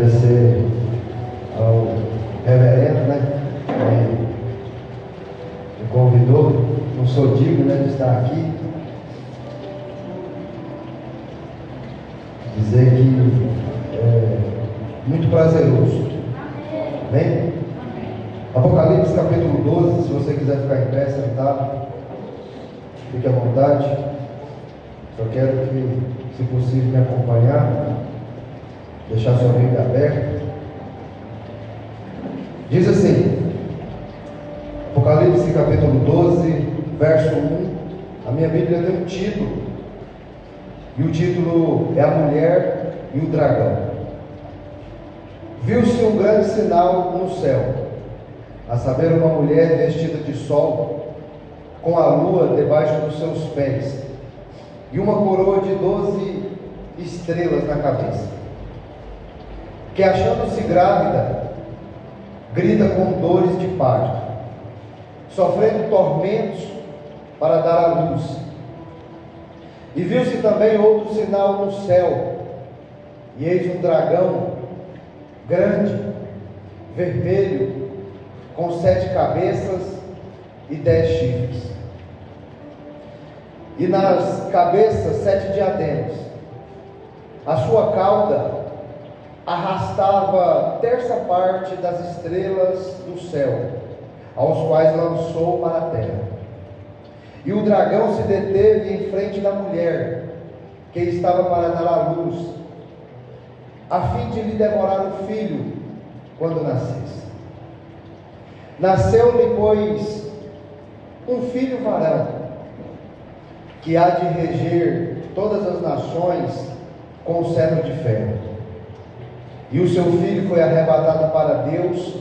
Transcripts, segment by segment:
agradecer ao reverendo, né, que me convidou. Não sou digno, né, de estar aqui. Dizer que é muito prazeroso. Amém? Apocalipse capítulo 12, se você quiser ficar em pé, sentado, fique à vontade. Só quero que, se possível, me acompanhar, deixar sua Bíblia aberta. Diz assim, Apocalipse capítulo 12, verso 1. A minha Bíblia tem um título, e o título é A Mulher e o Dragão. Viu-se um grande sinal no céu, a saber, uma mulher vestida de sol, com a lua debaixo dos seus pés, e uma coroa de 12 estrelas na cabeça, que, achando-se grávida, grita com dores de parto, sofrendo tormentos para dar à luz. E viu-se também outro sinal no céu, e eis um dragão grande, vermelho, com 7 cabeças e 10 chifres, e nas cabeças 7 diademas. A sua cauda arrastava terça parte das estrelas do céu, aos quais lançou para a terra. E o dragão se deteve em frente da mulher, que estava para dar à luz, a fim de lhe devorar o filho quando nascesse. Nasceu-lhe, pois, um filho varão, que há de reger todas as nações com o cetro de ferro. E o seu filho foi arrebatado para Deus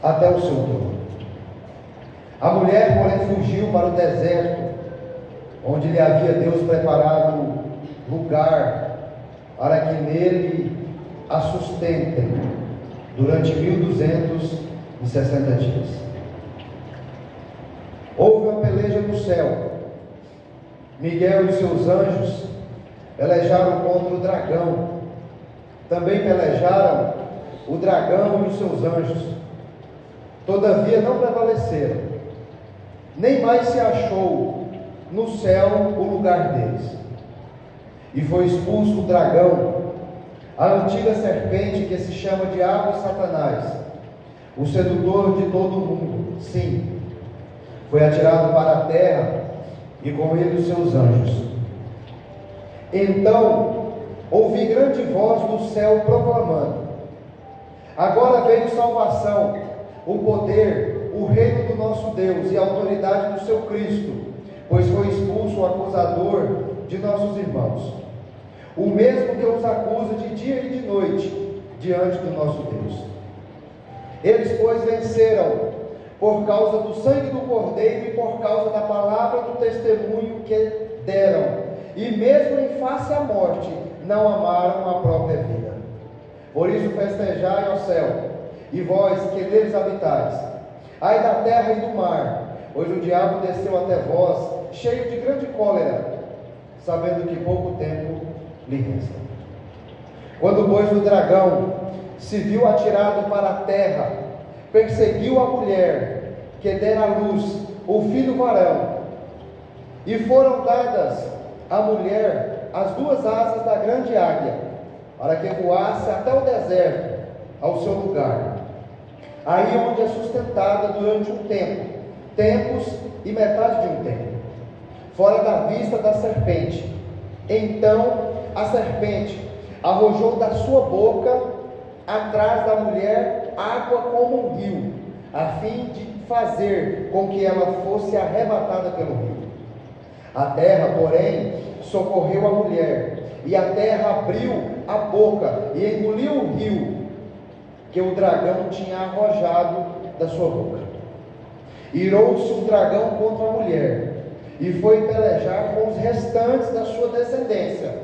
até o seu trono. A mulher, porém, fugiu para o deserto, onde lhe havia Deus preparado lugar para que nele a sustentem durante 1260 dias. Houve uma peleja no céu. Miguel e seus anjos pelejaram contra o dragão. Também pelejaram o dragão e os seus anjos. Todavia não prevaleceram, nem mais se achou no céu o lugar deles. E foi expulso o dragão, a antiga serpente, que se chama Diabo e Satanás, o sedutor de todo o mundo. Sim, foi atirado para a terra, e com ele os seus anjos. Então ouvi grande voz do céu proclamando: agora veio salvação, o poder, o reino do nosso Deus e a autoridade do seu Cristo, pois foi expulso o acusador de nossos irmãos, o mesmo que os acusa de dia e de noite diante do nosso Deus. Eles, pois, venceram por causa do sangue do Cordeiro e por causa da palavra do testemunho que deram, e mesmo em face à morte não amaram a própria vida. Por isso festejai, ó céu, e vós que neles habitais. Ai da terra e do mar, pois o diabo desceu até vós, cheio de grande cólera, sabendo que pouco tempo lhe resta. Quando, pois, o dragão se viu atirado para a terra, perseguiu a mulher que dera à luz o filho varão, e foram dadas à mulher as 2 asas da grande águia, para que voasse até o deserto, ao seu lugar, aí onde é sustentada durante um tempo, tempos e metade de um tempo, fora da vista da serpente. Então a serpente arrojou da sua boca atrás da mulher água como um rio, a fim de fazer com que ela fosse arrebatada pelo rio. A terra, porém, socorreu a mulher, e a terra abriu a boca e engoliu o rio que o dragão tinha arrojado da sua boca. Irou-se o dragão contra a mulher, e foi pelejar com os restantes da sua descendência,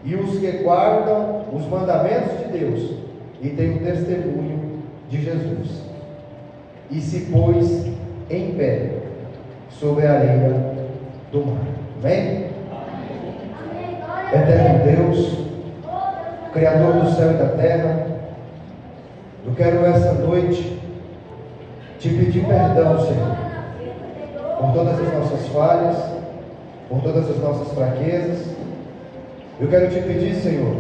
e os que guardam os mandamentos de Deus, e têm o testemunho de Jesus. E se pôs em pé sobre a areia do mar. Amém? Eterno Deus, Criador do céu e da terra, Eu quero essa noite te pedir perdão, Senhor, por todas as nossas falhas, por todas as nossas fraquezas. Eu quero te pedir, Senhor,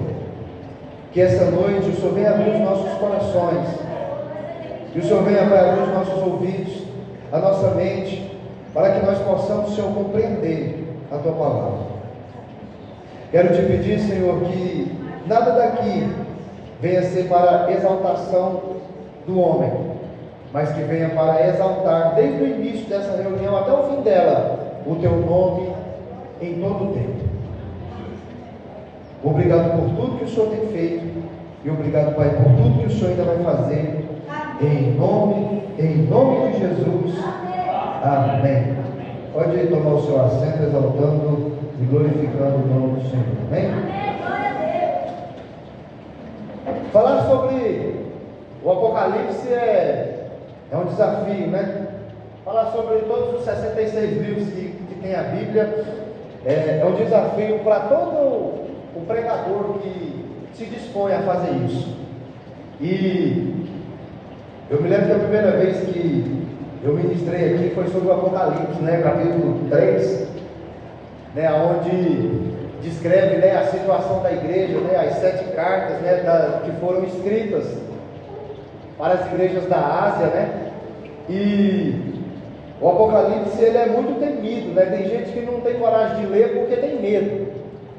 que essa noite o Senhor venha abrir os nossos corações, que o Senhor venha abrir os nossos ouvidos, a nossa mente, para que nós possamos, Senhor, compreender a Tua palavra. Quero te pedir, Senhor, que nada daqui venha ser para exaltação do homem, mas que venha para exaltar, desde o início dessa reunião até o fim dela, o Teu nome em todo o tempo. Obrigado por tudo que o Senhor tem feito, e obrigado, Pai, por tudo que o Senhor ainda vai fazer, em nome de Jesus. Amém. Pode tomar o seu assento, exaltando e glorificando o nome do Senhor. Amém? Falar sobre o Apocalipse é um desafio, né? Falar sobre todos os 66 livros que tem a Bíblia é um desafio para todo o pregador que se dispõe a fazer isso. E eu me lembro que a primeira vez que eu ministrei aqui foi sobre o Apocalipse, né? Capítulo 3, né? Onde descreve, né, a situação da igreja, né? As 7 cartas, né, que foram escritas para as igrejas da Ásia, né? E o Apocalipse, ele é muito temido, né? Tem gente que não tem coragem de ler porque tem medo,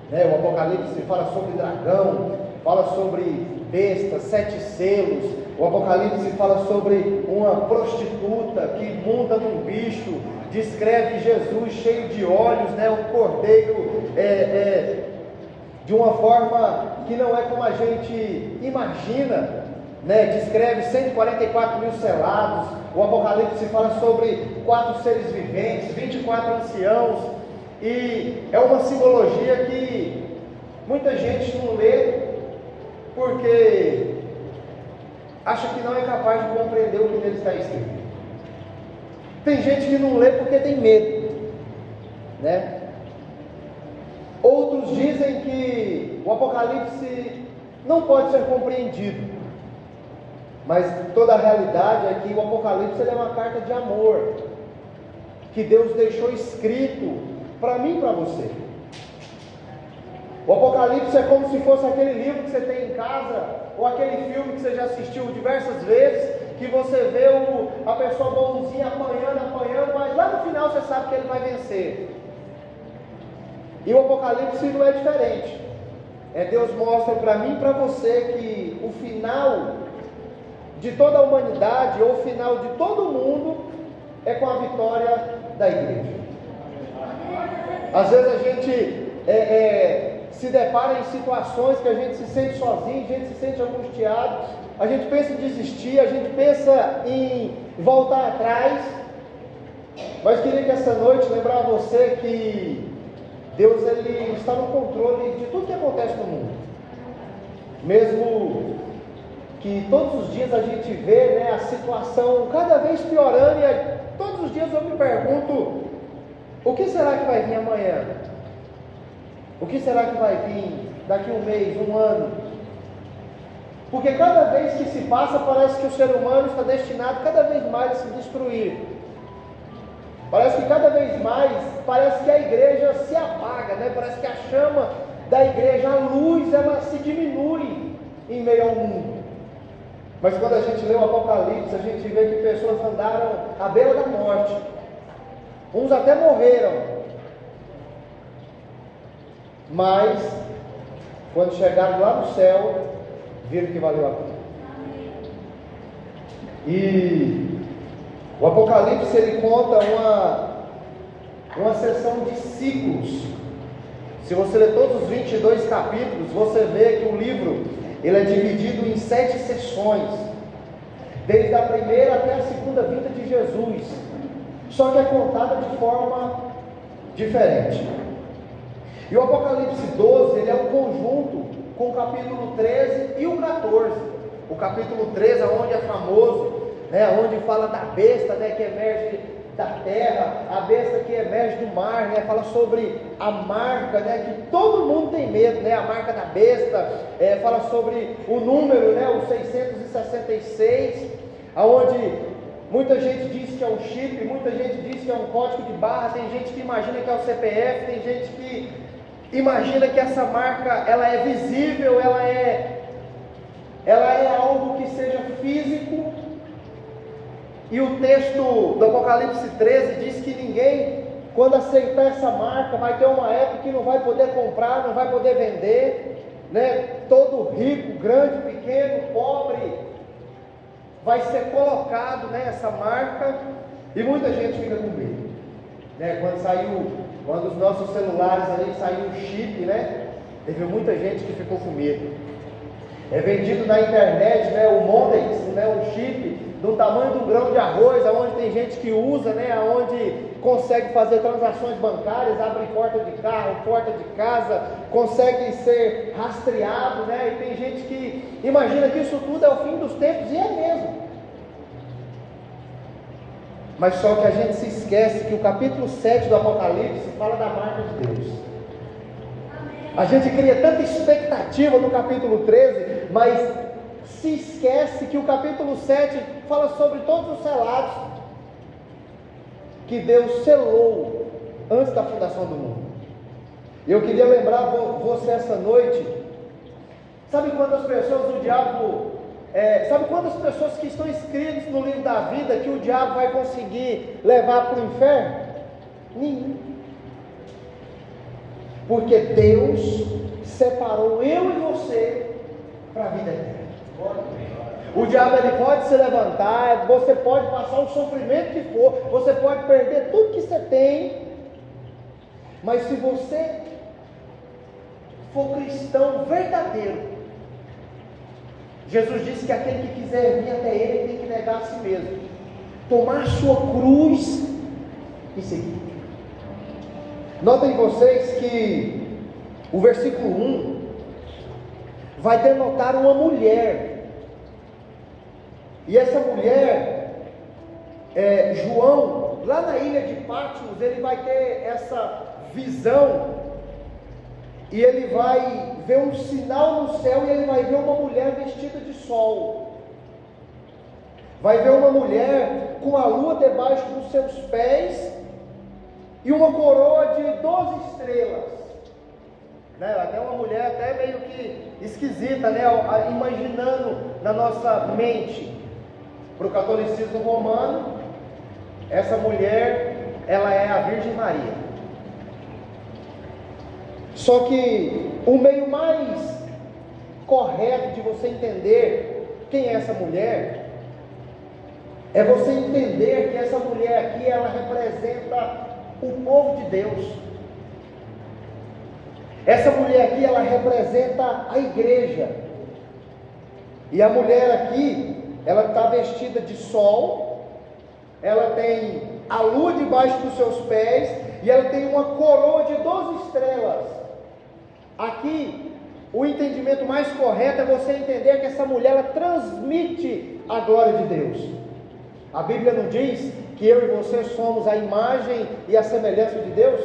né? O Apocalipse fala sobre dragão, fala sobre besta, 7 selos. O Apocalipse fala sobre uma prostituta que monta num bicho, descreve Jesus cheio de olhos, né? Um cordeiro de uma forma que não é como a gente imagina, né? Descreve 144 mil selados. O Apocalipse fala sobre 4 seres viventes, 24 anciãos, e é uma simbologia que muita gente não lê porque acha que não é capaz de compreender o que nele está escrito. Tem gente que não lê porque tem medo, né? Outros dizem que o Apocalipse não pode ser compreendido, mas toda a realidade é que o Apocalipse é uma carta de amor que Deus deixou escrito para mim e para você. O Apocalipse é como se fosse aquele livro que você tem em casa, ou aquele filme que você já assistiu diversas vezes, que você vê a pessoa bonzinha apanhando, mas lá no final você sabe que ele vai vencer. E o Apocalipse não é diferente. Deus mostra para mim e para você que o final de toda a humanidade, ou o final de todo mundo, é com a vitória da igreja. Às vezes a gente se depara em situações que a gente se sente sozinho, a gente se sente angustiado, a gente pensa em desistir, a gente pensa em voltar atrás, mas queria que essa noite lembrar a você que Deus, ele está no controle de tudo que acontece no mundo, mesmo que todos os dias a gente vê, né, a situação cada vez piorando, e todos os dias eu me pergunto, o que será que vai vir amanhã? O que será que vai vir daqui um mês, um ano? Porque cada vez que se passa, parece que o ser humano está destinado cada vez mais a se destruir. Parece que cada vez mais, parece que a igreja se apaga, né? Parece que a chama da igreja, a luz, ela se diminui em meio ao mundo. Mas quando a gente lê o Apocalipse, a gente vê que pessoas andaram à beira da morte. Uns até morreram. Mas, quando chegaram lá no céu, viram que valeu a pena. E o Apocalipse, ele conta uma seção de ciclos. Se você ler todos os 22 capítulos, você vê que o livro, ele é dividido em 7 sessões, desde a primeira até a segunda vinda de Jesus, só que é contada de forma diferente. E o Apocalipse 12, ele é um conjunto com o capítulo 13 e o 14. O capítulo 13 é onde é famoso, né, onde fala da besta, né, que emerge da terra, a besta que emerge do mar, né? Fala sobre a marca, né? Que todo mundo tem medo, né? A marca da besta, fala sobre o número, né? O 666, aonde muita gente diz que é um chip, muita gente diz que é um código de barra, tem gente que imagina que é o CPF, tem gente que imagina que essa marca, ela é visível, ela é algo que seja físico. E o texto do Apocalipse 13 diz que ninguém, quando aceitar essa marca, vai ter uma época que não vai poder comprar, não vai poder vender, né? Todo rico, grande, pequeno, pobre, vai ser colocado, né, essa marca, e muita gente fica com medo, né? Quando os nossos celulares ali saiu o chip, né? Teve muita gente que ficou com medo. É vendido na internet, né, o Mondex, né, o chip do tamanho de um grão de arroz, aonde tem gente que usa, né, aonde consegue fazer transações bancárias, abre porta de carro, porta de casa, consegue ser rastreado, né? E tem gente que imagina que isso tudo é o fim dos tempos, e é mesmo. Mas só que a gente se esquece que o capítulo 7 do Apocalipse fala da marca de Deus. A gente cria tanta expectativa no capítulo 13, mas se esquece que o capítulo 7 fala sobre todos os selados que Deus selou antes da fundação do mundo. E eu queria lembrar você essa noite, sabe quantas pessoas o diabo, sabe quantas pessoas que estão inscritas no livro da vida que o diabo vai conseguir levar para o inferno? Nenhum. Porque Deus separou eu e você para a vida eterna. O diabo, ele pode se levantar, você pode passar o sofrimento que for, você pode perder tudo que você tem, mas se você for cristão verdadeiro, Jesus disse que aquele que quiser vir até Ele tem que negar a si mesmo, tomar a sua cruz e seguir. Notem vocês que o versículo 1 vai denotar uma mulher. E essa mulher, João, lá na ilha de Patmos, ele vai ter essa visão, e ele vai ver um sinal no céu, e ele vai ver uma mulher vestida de sol, vai ver uma mulher com a lua debaixo dos seus pés, e uma coroa de 12 estrelas, né? Até uma mulher até meio que esquisita, né? Imaginando na nossa mente. Para o catolicismo romano, essa mulher, ela é a Virgem Maria. Só que o meio mais correto de você entender quem é essa mulher, é você entender que essa mulher aqui, ela representa o povo de Deus. Essa mulher aqui, ela representa a igreja. E a mulher aqui, ela está vestida de sol, ela tem a lua debaixo dos seus pés, e ela tem uma coroa de 12 estrelas. Aqui, o entendimento mais correto é você entender que essa mulher, ela transmite a glória de Deus. A Bíblia não diz que eu e você somos a imagem e a semelhança de Deus?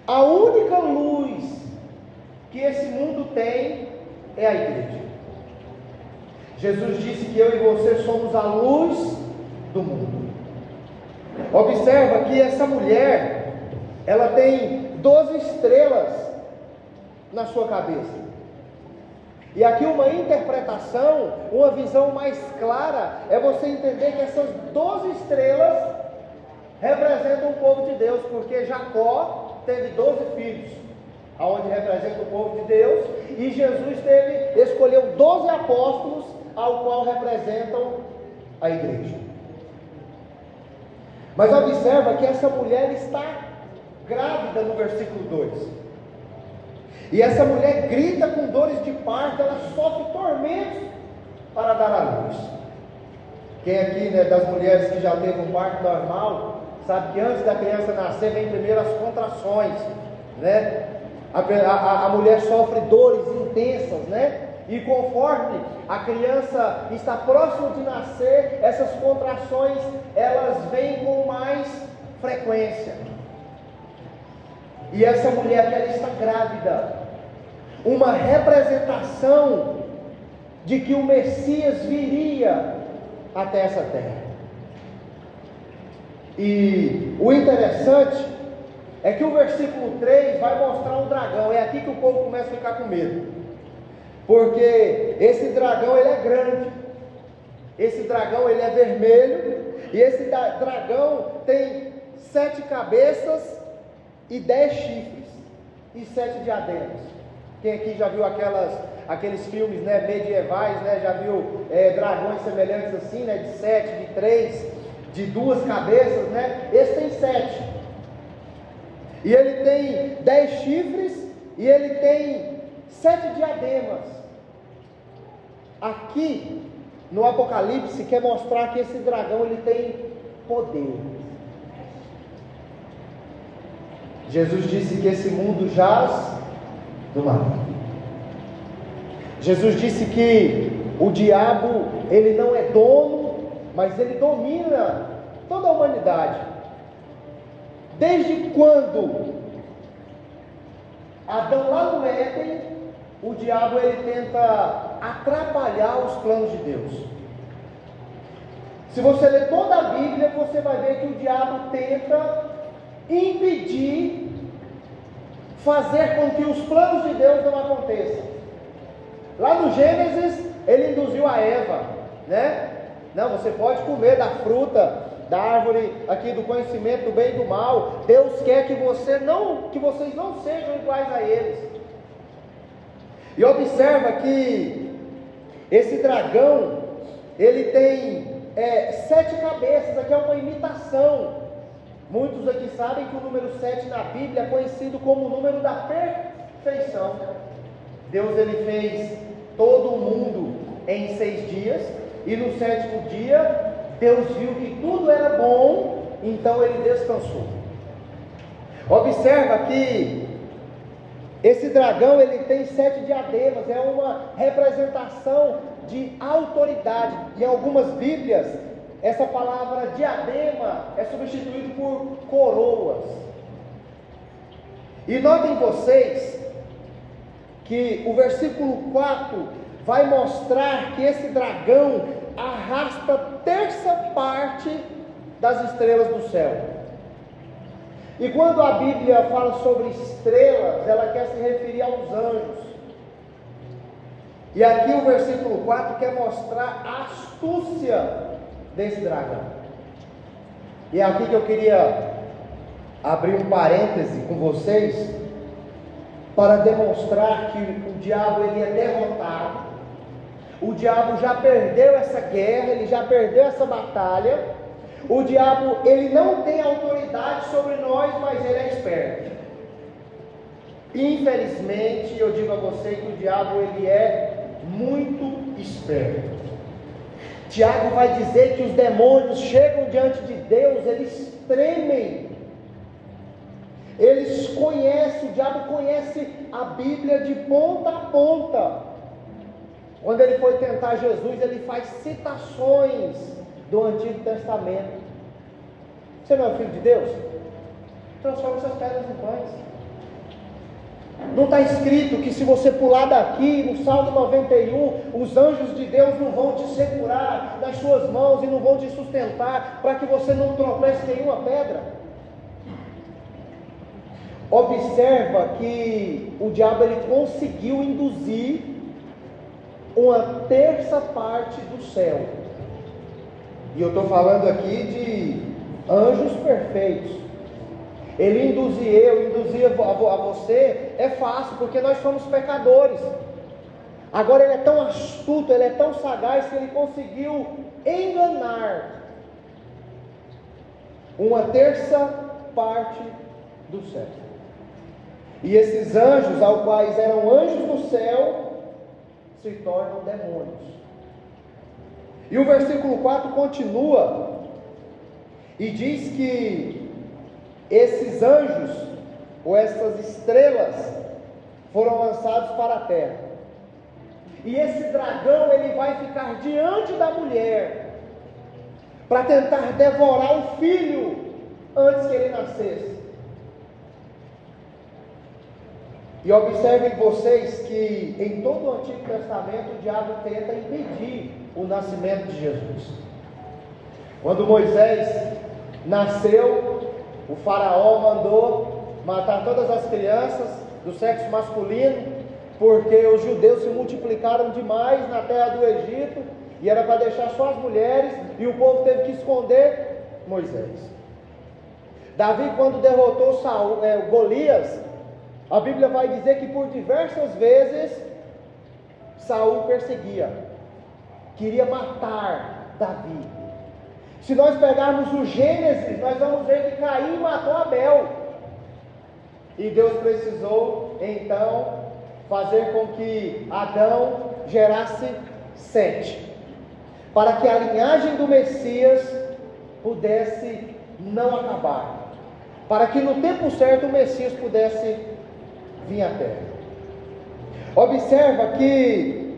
A única luz que esse mundo tem é a igreja. Jesus disse que eu e você somos a luz do mundo. Observa que essa mulher, ela tem 12 estrelas na sua cabeça. E aqui uma interpretação, uma visão mais clara, é você entender que essas 12 estrelas representam o povo de Deus, porque Jacó teve 12 filhos, aonde representa o povo de Deus, e Jesus escolheu 12 apóstolos, ao qual representam a igreja. Mas observa que essa mulher está grávida no versículo 2. E essa mulher grita com dores de parto, ela sofre tormentos para dar à luz. Quem aqui, né, das mulheres que já teve um parto normal, sabe que antes da criança nascer vem primeiro as contrações, né? A mulher sofre dores intensas, né? E conforme a criança está próxima de nascer, essas contrações elas vêm com mais frequência. E essa mulher que ela está grávida, uma representação de que o Messias viria até essa terra. E o interessante é que o versículo 3 vai mostrar um dragão. É aqui que o povo começa a ficar com medo, porque esse dragão ele é grande, esse dragão ele é vermelho, e esse dragão tem 7 cabeças e 10 chifres e 7 diademas. Quem aqui já viu aqueles filmes, né, medievais, né, já viu dragões semelhantes assim, né, de 7, de 3, de 2 cabeças, né? Esse tem 7. E ele tem 10 chifres e ele tem 7 diademas. Aqui no Apocalipse quer mostrar que esse dragão ele tem poder. Jesus disse que esse mundo jaz do maligno. Jesus disse que o diabo ele não é dono, mas ele domina toda a humanidade. Desde quando Adão lá no Éden, o diabo ele tenta atrapalhar os planos de Deus. Se você ler toda a Bíblia, você vai ver que o diabo tenta impedir, fazer com que os planos de Deus não aconteçam. Lá no Gênesis, ele induziu a Eva, né? Não, você pode comer da fruta, da árvore aqui do conhecimento do bem e do mal. Deus quer que vocês não sejam iguais a eles. E observa que esse dragão, ele tem 7 cabeças. Aqui é uma imitação. Muitos aqui sabem que o número 7 na Bíblia é conhecido como o número da perfeição. Deus ele fez todo o mundo em 6 dias, e no 7º dia Deus viu que tudo era bom, então ele descansou. Observa que esse dragão ele tem 7 diademas, é uma representação de autoridade. Em algumas Bíblias, essa palavra diadema é substituída por coroas. E notem vocês que o versículo 4 vai mostrar que esse dragão arrasta terça parte das estrelas do céu. E quando a Bíblia fala sobre estrelas, ela quer se referir aos anjos. E aqui o versículo 4 quer mostrar a astúcia desse dragão. E é aqui que eu queria abrir um parêntese com vocês, para demonstrar que o diabo ele é derrotado. O diabo já perdeu essa guerra, ele já perdeu essa batalha. O diabo ele não tem autoridade sobre nós, mas ele é esperto. Infelizmente, eu digo a você que o diabo ele é muito esperto. Tiago vai dizer que os demônios chegam diante de Deus, eles tremem. Eles conhecem, o diabo conhece a Bíblia de ponta a ponta. Quando ele foi tentar Jesus, ele faz citações do Antigo Testamento. Você não é filho de Deus? Transforma essas pedras em pães. Não está escrito que se você pular daqui, no Salmo 91, os anjos de Deus não vão te segurar nas suas mãos e não vão te sustentar, para que você não tropece em nenhuma pedra? Observa que o diabo ele conseguiu induzir uma terça parte do céu. E eu estou falando aqui de anjos perfeitos. Ele induzir a você é fácil, porque nós somos pecadores. Agora ele é tão astuto, ele é tão sagaz, que ele conseguiu enganar uma terça parte do céu. E esses anjos, ao quais eram anjos do céu, se tornam demônios. E o versículo 4 continua e diz que esses anjos, ou essas estrelas, foram lançados para a terra. e esse dragão ele vai ficar diante da mulher para tentar devorar o filho antes que ele nascesse. E observem vocês que em todo o Antigo Testamento o diabo tenta impedir o nascimento de Jesus. Quando Moisés nasceu, o faraó mandou matar todas as crianças do sexo masculino, porque os judeus se multiplicaram demais na terra do Egito, e era para deixar só as mulheres, e o povo teve que esconder Moisés. Davi, quando derrotou Golias, a Bíblia vai dizer que por diversas vezes Saul perseguia, queria matar Davi. Se nós pegarmos o Gênesis, nós vamos ver que Caim matou Abel, e Deus precisou então fazer com que Adão gerasse Sete, para que a linhagem do Messias pudesse não acabar, para que no tempo certo o Messias pudesse vir à terra. Observa que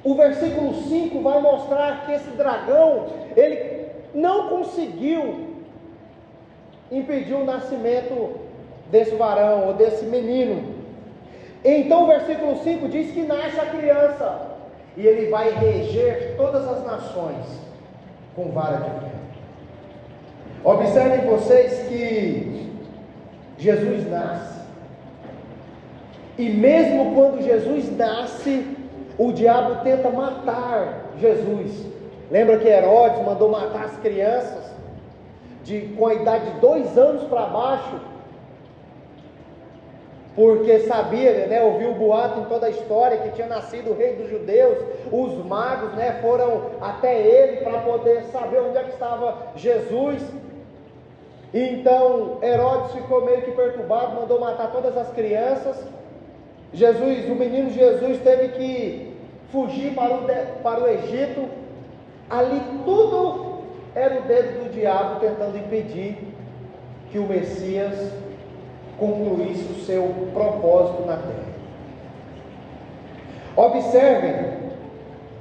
o versículo 5 vai mostrar que esse dragão, ele não conseguiu impedir o nascimento desse varão ou desse menino. Então o versículo 5 diz que nasce a criança, e ele vai reger todas as nações com vara de ferro. Observem vocês que Jesus nasce, e mesmo quando Jesus nasce, o diabo tenta matar Jesus. Lembra que Herodes mandou matar as crianças com a idade de 2 anos para baixo, porque sabia, ouviu o boato em toda a história que tinha nascido o rei dos judeus. Os magos, foram até ele para poder saber onde é que estava Jesus. Então Herodes ficou meio que perturbado, mandou matar todas as crianças. O menino Jesus teve que fugir para o Egito. Ali tudo era o dedo do diabo tentando impedir que o Messias concluísse o seu propósito na terra. Observem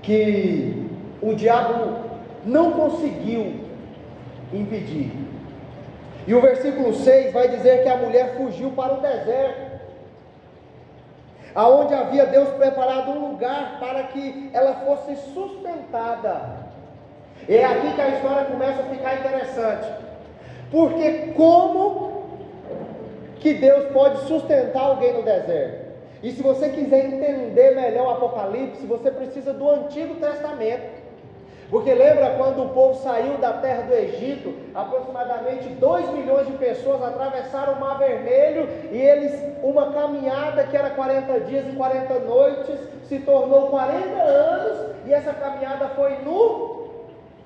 que o diabo não conseguiu impedir. E o versículo 6 vai dizer que a mulher fugiu para o deserto, aonde havia Deus preparado um lugar para que ela fosse sustentada. E é aqui que a história começa a ficar interessante, porque como que Deus pode sustentar alguém no deserto? E se você quiser entender melhor o Apocalipse, você precisa do Antigo Testamento. Porque lembra quando o povo saiu da terra do Egito, aproximadamente 2 milhões de pessoas atravessaram o Mar Vermelho, e uma caminhada que era 40 dias e 40 noites, se tornou 40 anos, e essa caminhada foi no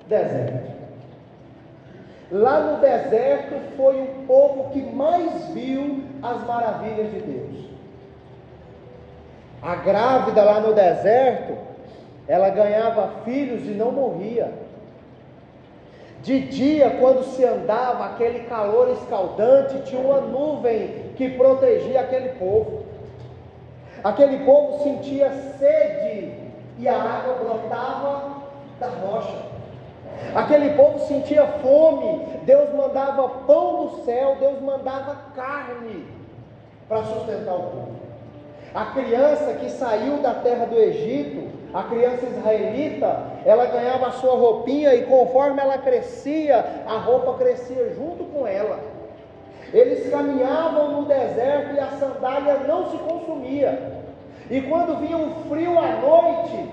deserto. Lá no deserto foi o povo que mais viu as maravilhas de Deus. A grávida lá no deserto, ela ganhava filhos e não morria. De dia, quando se andava, aquele calor escaldante, tinha uma nuvem que protegia aquele povo. Aquele povo sentia sede e a água brotava da rocha. Aquele povo sentia fome, Deus mandava pão do céu, Deus mandava carne para sustentar o povo. A criança que saiu da terra do Egito, a criança israelita, ela ganhava a sua roupinha, e conforme ela crescia, a roupa crescia junto com ela. Eles caminhavam no deserto e a sandália não se consumia. E quando vinha o frio à noite,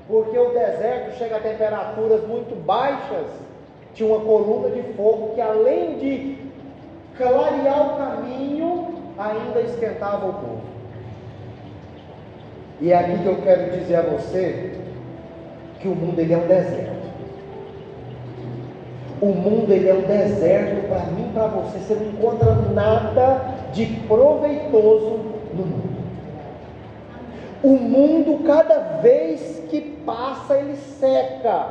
porque o deserto chega a temperaturas muito baixas, tinha uma coluna de fogo que, além de clarear o caminho, ainda esquentava o povo. E é aqui que eu quero dizer a você que o mundo ele é um deserto. O mundo ele é um deserto para mim, para você. Você não encontra nada de proveitoso no mundo. O mundo, cada vez que passa, ele seca.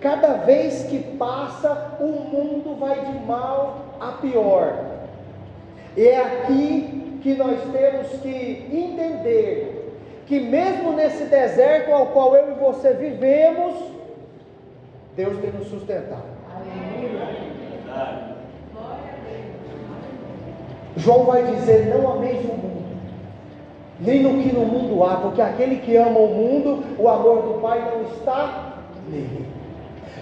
Cada vez que passa, o mundo vai de mal a pior. E é aqui que nós temos que entender que mesmo nesse deserto ao qual eu e você vivemos, Deus tem nos sustentado. João vai dizer: não ameis o mundo, nem no que no mundo há, porque aquele que ama o mundo, o amor do Pai não está nele.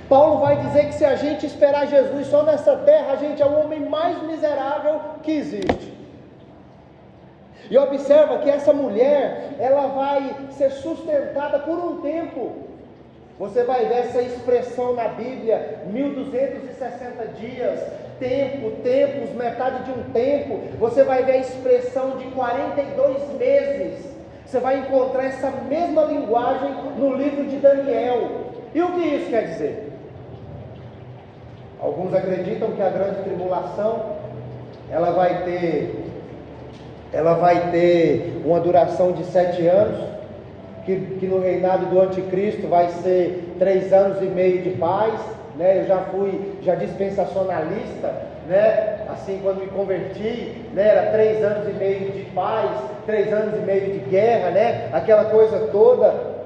Paulo vai dizer que se a gente esperar Jesus só nessa terra, a gente é o homem mais miserável que existe. E observa que essa mulher, ela vai ser sustentada por um tempo. Você vai ver essa expressão na Bíblia: 1260 dias, tempos, metade de um tempo. Você vai ver a expressão de 42 meses. Você vai encontrar essa mesma linguagem no livro de Daniel. E o que isso quer dizer? Alguns acreditam que a grande tribulação, ela vai ter uma duração de 7 anos, que no reinado do anticristo vai ser 3 anos e meio de paz, né? Eu já dispensacionalista, né? Assim, quando me converti, né? Era 3 anos e meio de paz, 3 anos e meio de guerra, né? Aquela coisa toda.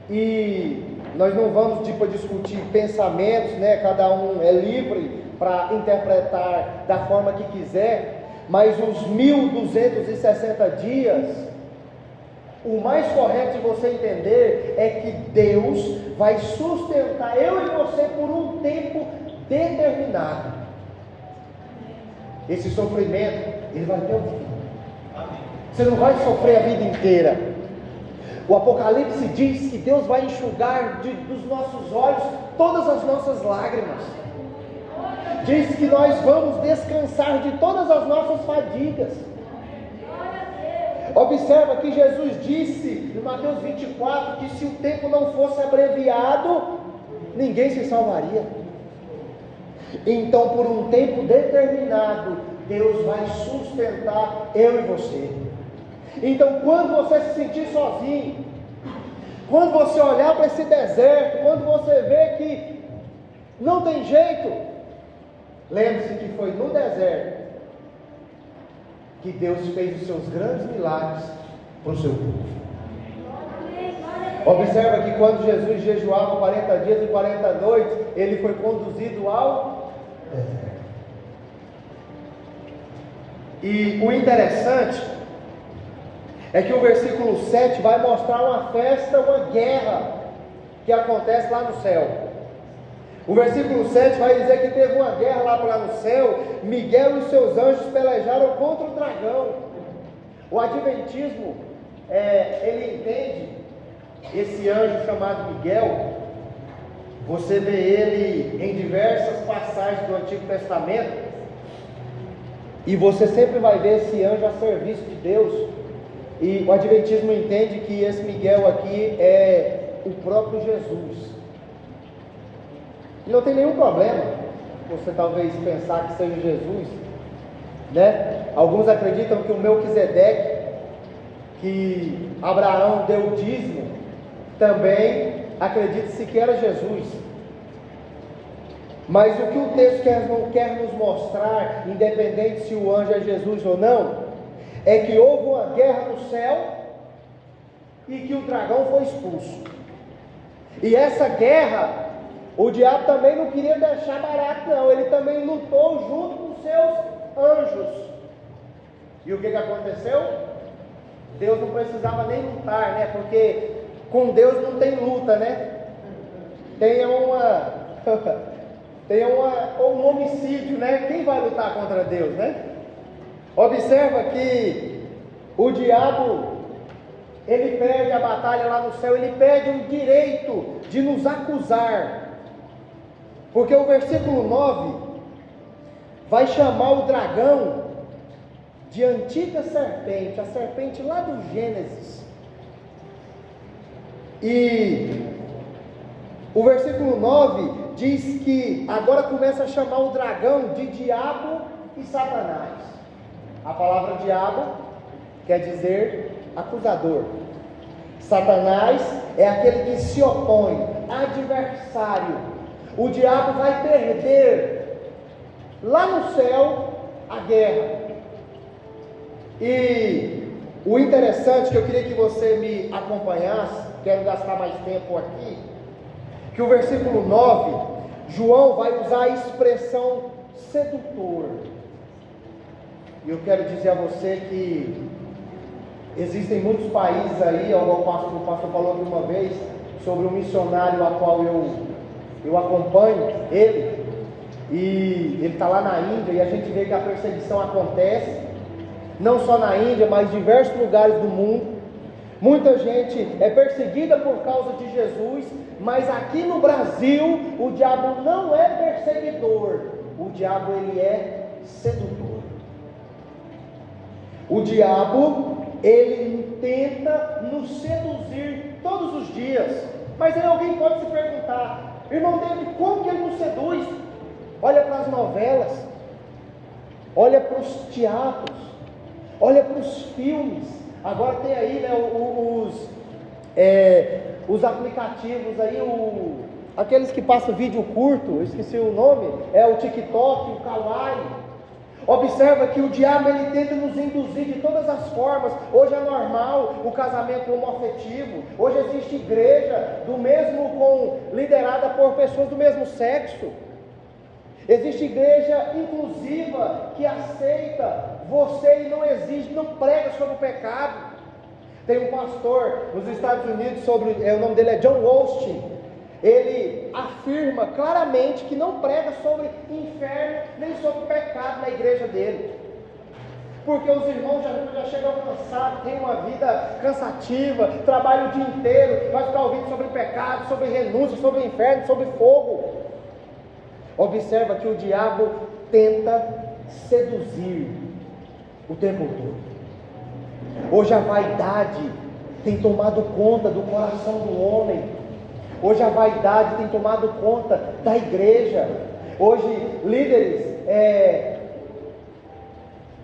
E nós não vamos discutir pensamentos, né? Cada um é livre para interpretar da forma que quiser. Mas os 1260 dias, o mais correto de você entender é que Deus vai sustentar eu e você por um tempo determinado. Esse sofrimento, ele vai ter um fim. Você não vai sofrer a vida inteira. O Apocalipse diz que Deus vai enxugar dos nossos olhos todas as nossas lágrimas. Diz que nós vamos descansar de todas as nossas fadigas. Observa que Jesus disse em Mateus 24 que se o tempo não fosse abreviado, ninguém se salvaria. Então, por um tempo determinado, Deus vai sustentar eu e você. Então, quando você se sentir sozinho, quando você olhar para esse deserto, quando você ver que não tem jeito, lembre-se que foi no deserto que Deus fez os seus grandes milagres para o seu povo. Observa que quando Jesus jejuava 40 dias e 40 noites, ele foi conduzido ao deserto. E o interessante é que o versículo 7 vai mostrar uma festa, uma guerra que acontece lá no céu. O versículo 7 vai dizer que teve uma guerra lá no céu. Miguel e seus anjos pelejaram contra o dragão. O adventismo, ele entende esse anjo chamado Miguel. Você vê ele em diversas passagens do Antigo Testamento, e você sempre vai ver esse anjo a serviço de Deus. E o adventismo entende que esse Miguel aqui é o próprio Jesus. E não tem nenhum problema você talvez pensar que seja Jesus, né? Alguns acreditam que o Melquisedeque, que Abraão deu o dízimo, também acredita-se que era Jesus. Mas o que o texto quer nos mostrar, independente se o anjo é Jesus ou não, é que houve uma guerra no céu e que o dragão foi expulso. E essa guerra, o diabo também não queria deixar barato, não. Ele também lutou junto com seus anjos. E o que aconteceu? Deus não precisava nem lutar, né? Porque com Deus não tem luta, né? Tem um homicídio, né? Quem vai lutar contra Deus, né? Observa que o diabo, ele perde a batalha lá no céu, ele perde o direito de nos acusar. Porque o versículo 9 vai chamar o dragão de antiga serpente, a serpente lá do Gênesis. E o versículo 9 diz que agora começa a chamar o dragão de diabo e Satanás. A palavra diabo quer dizer acusador. Satanás é aquele que se opõe, adversário. O diabo vai perder lá no céu a guerra. E O interessante que eu queria que você me acompanhasse, quero gastar mais tempo aqui, que o versículo 9, João vai usar a expressão sedutor. E eu quero dizer a você que existem muitos países aí, o pastor falou aqui uma vez, sobre um missionário a qual eu acompanho, ele, e ele está lá na Índia, e a gente vê que a perseguição acontece, não só na Índia, mas em diversos lugares do mundo. Muita gente é perseguida por causa de Jesus, mas aqui no Brasil, o diabo não é perseguidor, o diabo ele é sedutor. O diabo, ele tenta nos seduzir todos os dias. Mas aí alguém pode se perguntar: irmão David, como que ele nos seduz? Olha para as novelas, olha para os teatros, olha para os filmes. Agora tem aí, né, os aplicativos aí, aqueles que passam vídeo curto, eu esqueci o nome, é o TikTok, o Kawaii. Observa que o diabo ele tenta nos induzir de todas as formas. Hoje é normal o casamento homoafetivo. Hoje existe igreja liderada por pessoas do mesmo sexo. Existe igreja inclusiva que aceita você e não exige, não prega sobre o pecado. Tem um pastor nos Estados Unidos, o nome dele é John Osteen. Ele afirma claramente que não prega sobre inferno nem sobre pecado na igreja dele, porque os irmãos já chegam cansados, têm uma vida cansativa, trabalham o dia inteiro, vai ficar ouvindo sobre pecado, sobre renúncia, sobre inferno, sobre fogo. Observa que o diabo tenta seduzir o tempo todo. Hoje a vaidade tem tomado conta do coração do homem. Hoje a vaidade tem tomado conta da igreja. Hoje líderes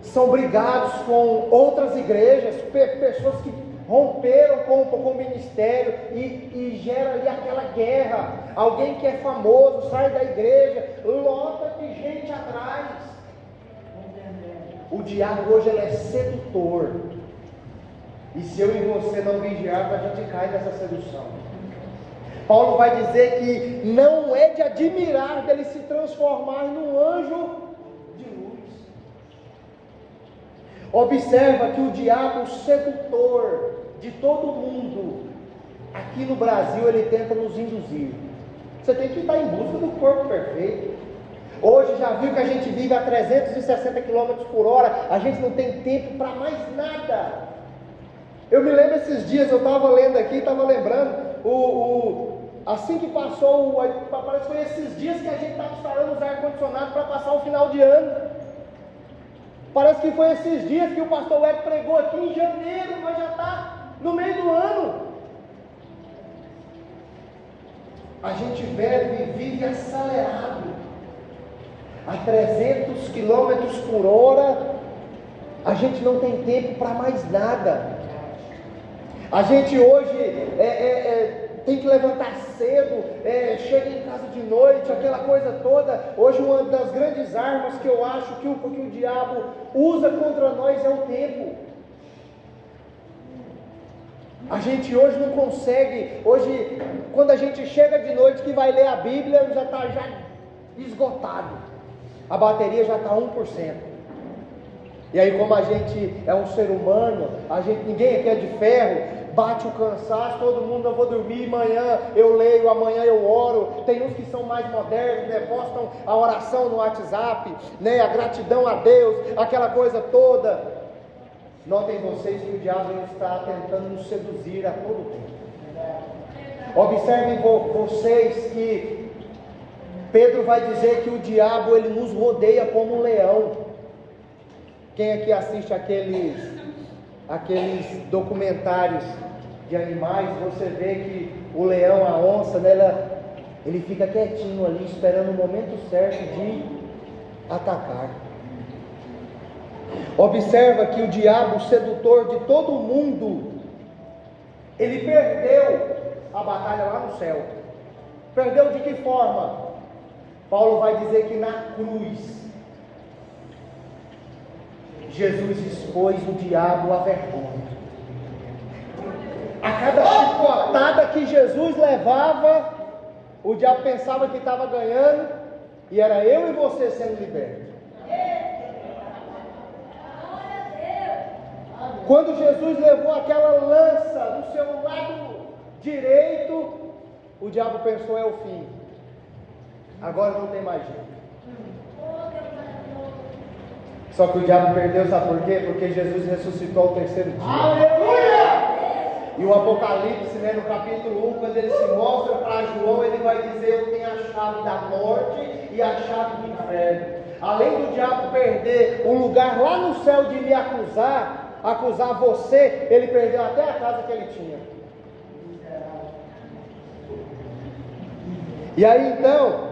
são brigados com outras igrejas, pessoas que romperam com o ministério e gera ali aquela guerra. Alguém que é famoso sai da igreja, lota de gente atrás. O diabo hoje ele é sedutor. E se eu e você não vigiarmos, a gente cai nessa sedução. Paulo vai dizer que não é de admirar dele se transformar num anjo de luz. Observa que o diabo, o sedutor de todo mundo, aqui no Brasil ele tenta nos induzir. Você tem que estar em busca do corpo perfeito. Hoje já viu que a gente vive a 360 km por hora, a gente não tem tempo para mais nada. Eu me lembro esses dias, eu estava lendo aqui, estava lembrando, assim que passou, parece que foi esses dias que a gente estava instalando os ar-condicionados para passar o final de ano. Parece que foi esses dias que o pastor Ed pregou aqui em janeiro, mas já está no meio do ano. A gente vive acelerado, a 300 km por hora, a gente não tem tempo para mais nada. A gente hoje tem que levantar cedo, chega em casa de noite, aquela coisa toda. Hoje uma das grandes armas que eu acho que o diabo usa contra nós é o tempo. A gente hoje não consegue, hoje quando a gente chega de noite que vai ler a Bíblia, já está esgotado, a bateria já está 1%. E aí, como a gente é um ser humano, ninguém aqui é de ferro, bate o cansaço, todo mundo, eu vou dormir, amanhã eu leio, amanhã eu oro. Tem uns que são mais modernos, né? Postam a oração no WhatsApp, né? A gratidão a Deus, aquela coisa toda. Notem vocês que o diabo está tentando nos seduzir a todo tempo. Observem vocês que Pedro vai dizer que o diabo ele nos rodeia como um leão. Quem aqui assiste aqueles documentários de animais, você vê que o leão, a onça, né, ele fica quietinho ali, esperando o momento certo de atacar. Observa que o diabo, o sedutor de todo mundo, ele perdeu a batalha lá no céu. Perdeu de que forma? Paulo vai dizer que na cruz Jesus expôs o diabo à vergonha. A cada chicotada que Jesus levava, o diabo pensava que estava ganhando, e era eu e você sendo libertos. Quando Jesus levou aquela lança do seu lado direito, o diabo pensou: é o fim, agora não tem mais jeito. Só que o diabo perdeu, sabe por quê? Porque Jesus ressuscitou ao terceiro dia. Aleluia! E o Apocalipse, no capítulo 1, quando ele se mostra para João, ele vai dizer: eu tenho a chave da morte e a chave do inferno. Além do diabo perder o lugar lá no céu de me acusar você, ele perdeu até a casa que ele tinha. E aí então,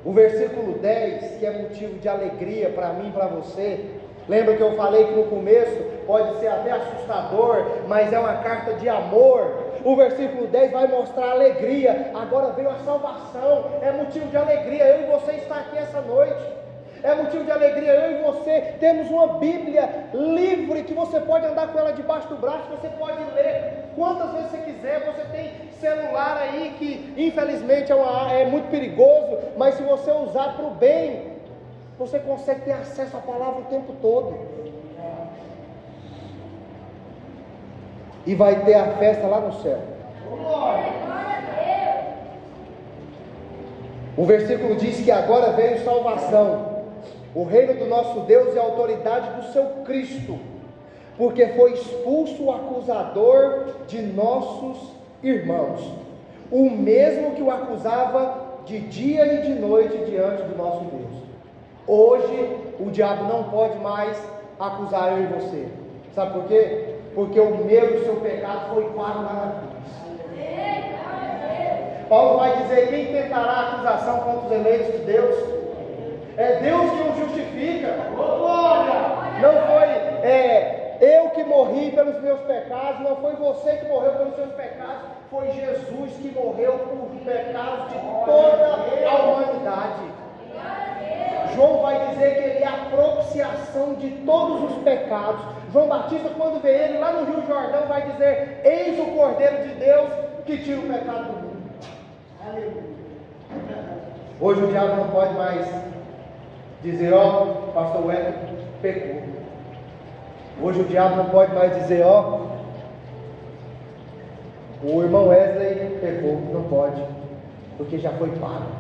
o versículo 10, que é motivo de alegria para mim e para você, lembra que eu falei que no começo pode ser até assustador, mas é uma carta de amor. O versículo 10 vai mostrar alegria. Agora veio a salvação, é motivo de alegria. Eu e você estar aqui essa noite é motivo de alegria. Eu e você temos uma Bíblia livre, que você pode andar com ela debaixo do braço, você pode ler quantas vezes você quiser. Você tem celular aí que infelizmente é muito perigoso, mas se você usar para o bem, você consegue ter acesso à palavra o tempo todo. E vai ter a festa lá no céu. O versículo diz que agora veio salvação, o reino do nosso Deus e a autoridade do seu Cristo, porque foi expulso o acusador de nossos irmãos, o mesmo que o acusava de dia e de noite diante do nosso Deus. Hoje o diabo não pode mais acusar eu e você. Sabe por quê? Porque o meu e o seu pecado foi pago lá na cruz. Paulo vai dizer: quem tentará a acusação contra os eleitos de Deus? É Deus que os justifica. Não foi eu que morri pelos meus pecados, não foi você que morreu pelos seus pecados, foi Jesus que morreu por pecados de toda a humanidade. João vai dizer que ele é a propiciação de todos os pecados. João Batista, quando vê ele lá no Rio Jordão, vai dizer: eis o Cordeiro de Deus que tira o pecado do mundo. Hoje o diabo não pode mais dizer: ó, pastor Wellington pecou. Hoje o diabo não pode mais dizer: ó, o irmão Wesley pecou. Não pode, porque já foi pago.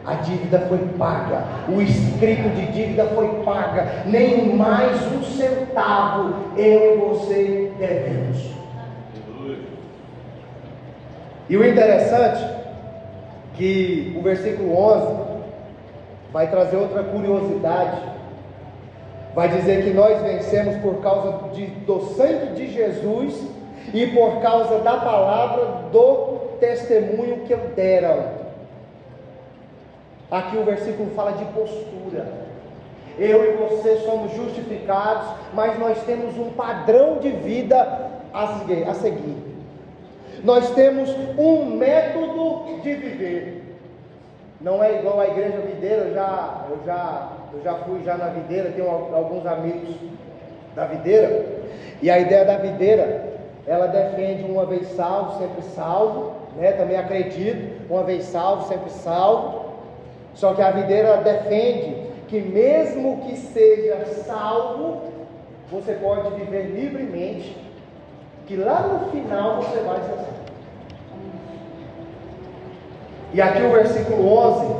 A dívida foi paga, o escrito de dívida foi paga, nem mais um centavo eu e você devemos. E o interessante que o versículo 11 vai trazer outra curiosidade. Vai dizer que nós vencemos por causa do sangue de Jesus e por causa da palavra do testemunho que deram. Aqui o versículo fala de postura. Eu e você somos justificados, mas nós temos um padrão de vida a seguir. Nós temos um método de viver. Não é igual a igreja videira. Eu já fui na videira, tenho alguns amigos da videira. E a ideia da videira, ela defende uma vez salvo, sempre salvo, também acredito, uma vez salvo, sempre salvo. Só que a videira defende que mesmo que seja salvo, você pode viver livremente, que lá no final você vai ser salvo. E aqui o versículo 11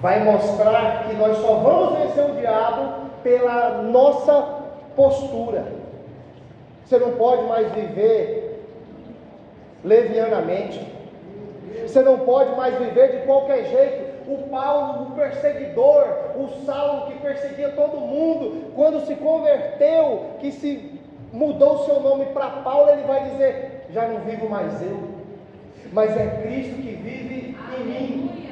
vai mostrar que nós só vamos vencer o diabo pela nossa postura. Você não pode mais viver levianamente. Você não pode mais viver de qualquer jeito. O Paulo, o perseguidor, o Saulo que perseguia todo mundo, quando se converteu, que se mudou o seu nome para Paulo, ele vai dizer: já não vivo mais eu, mas é Cristo que vive em mim.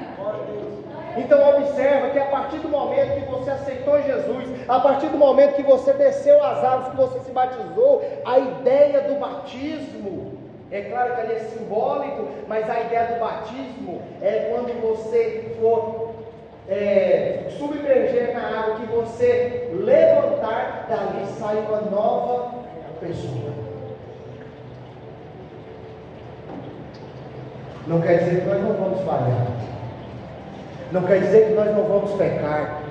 Então observa que a partir do momento que você aceitou Jesus, a partir do momento que você desceu as águas, que você se batizou, a ideia do batismo, é claro que ali é simbólico, mas a ideia do batismo é quando você for submerger na água, que você levantar, dali sai uma nova pessoa. Não quer dizer que nós não vamos falhar. Não quer dizer que nós não vamos pecar.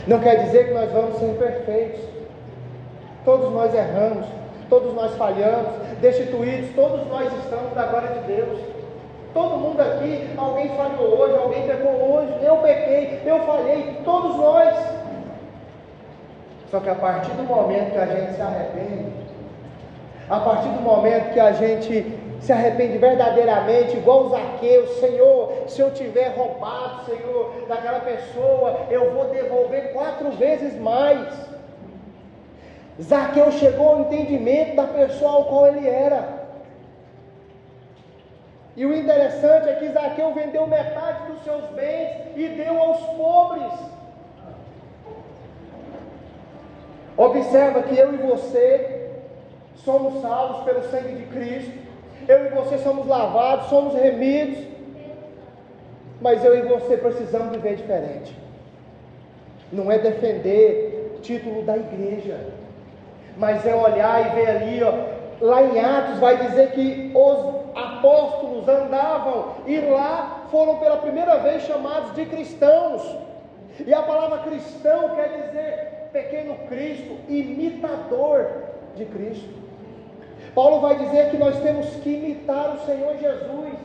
Não quer dizer que nós vamos ser perfeitos. Todos nós erramos, todos nós falhamos, destituídos, todos nós estamos da glória de Deus. Todo mundo aqui, alguém falhou hoje, alguém pecou hoje, eu pequei, eu falhei, todos nós. Só que a partir do momento que a gente se arrepende, a partir do momento que a gente se arrepende verdadeiramente, igual o Zaqueu, Senhor, se eu tiver roubado, Senhor, daquela pessoa, eu vou devolver 4 vezes mais. Zaqueu chegou ao entendimento da pessoa ao qual ele era. E o interessante é que Zaqueu vendeu metade dos seus bens e deu aos pobres. Observa que eu e você somos salvos pelo sangue de Cristo. Eu e você somos lavados, somos remidos. Mas eu e você precisamos viver diferente. Não é defender o título da igreja, mas é olhar e ver ali, lá em Atos vai dizer que os apóstolos andavam e lá foram pela primeira vez chamados de cristãos. E a palavra cristão quer dizer pequeno Cristo, imitador de Cristo. Paulo vai dizer que nós temos que imitar o Senhor Jesus.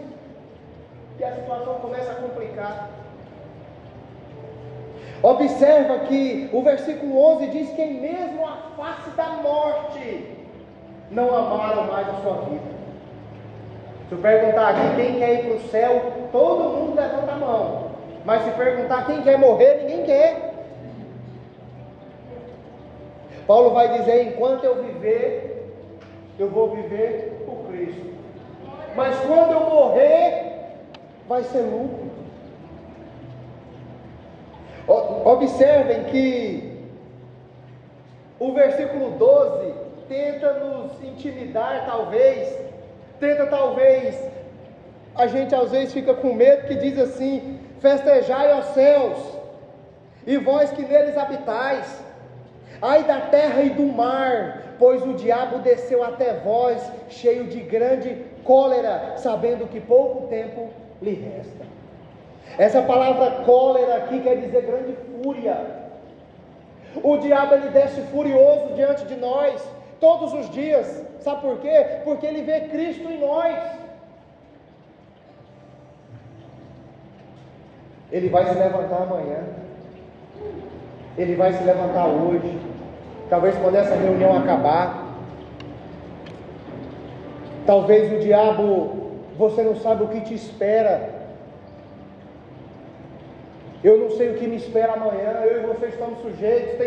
E a situação começa a complicar. Observa que o versículo 11 diz que mesmo à face da morte não amaram mais a sua vida. Se eu perguntar aqui quem quer ir para o céu, todo mundo levanta a mão. Mas se perguntar quem quer morrer, ninguém quer. Paulo vai dizer: enquanto eu viver, eu vou viver por Cristo. Mas quando eu morrer, vai ser lucro. Observem que o versículo 12 tenta nos intimidar, a gente às vezes fica com medo, que diz assim: festejai, ó céus, e vós que neles habitais, ai da terra e do mar, pois o diabo desceu até vós, cheio de grande cólera, sabendo que pouco tempo lhe resta. Essa palavra cólera aqui quer dizer grande fúria. O diabo ele desce furioso diante de nós, todos os dias. Sabe por quê? Porque ele vê Cristo em nós. Ele vai se levantar amanhã, ele vai se levantar hoje, talvez quando essa reunião acabar. Talvez o diabo, você não sabe o que te espera. Eu não sei o que me espera amanhã. Eu e você estamos sujeitos.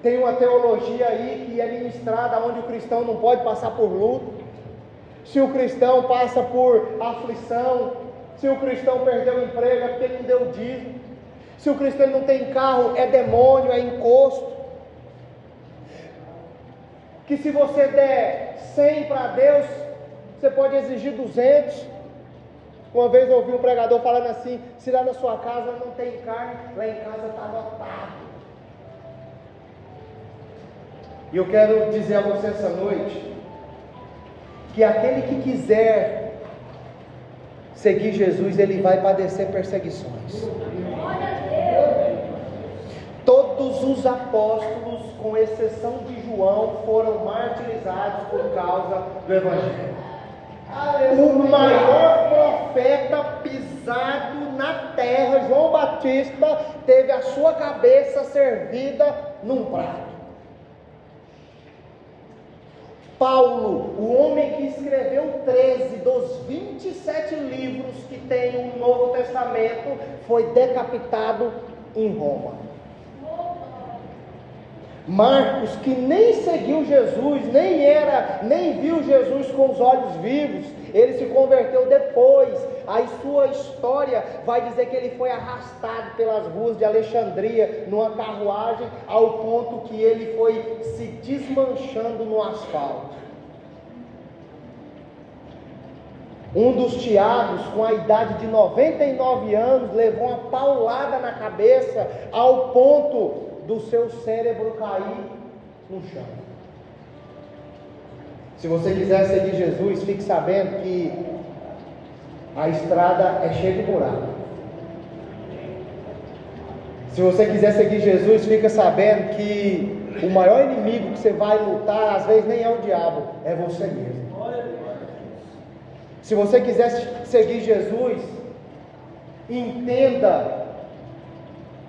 Tem uma teologia aí que é ministrada, onde o cristão não pode passar por luto. Se o cristão passa por aflição, se o cristão perdeu o emprego, é porque ele não deu o dízimo. Se o cristão não tem carro, é demônio, é encosto. Que se você der 100 para Deus, você pode exigir 200. Uma vez eu ouvi um pregador falando assim: se lá na sua casa não tem carne, lá em casa está lotado. E eu quero dizer a você essa noite, que aquele que quiser seguir Jesus, ele vai padecer perseguições. Todos os apóstolos, com exceção de João, foram martirizados por causa do Evangelho. O maior profeta pisado na terra, João Batista, teve a sua cabeça servida num prato. Paulo, o homem que escreveu 13 dos 27 livros que tem o Novo Testamento, foi decapitado em Roma. Marcos, que nem seguiu Jesus, nem viu Jesus com os olhos vivos, ele se converteu depois. A sua história vai dizer que ele foi arrastado pelas ruas de Alexandria numa carruagem, ao ponto que ele foi se desmanchando no asfalto. Um dos Tiagos, com a idade de 99 anos, levou uma paulada na cabeça, ao ponto do seu cérebro cair no chão. Se você quiser seguir Jesus, fique sabendo que a estrada é cheia de buraco. Se você quiser seguir Jesus, fica sabendo que o maior inimigo que você vai lutar, às vezes nem é o diabo, é você mesmo. Se você quiser seguir Jesus, entenda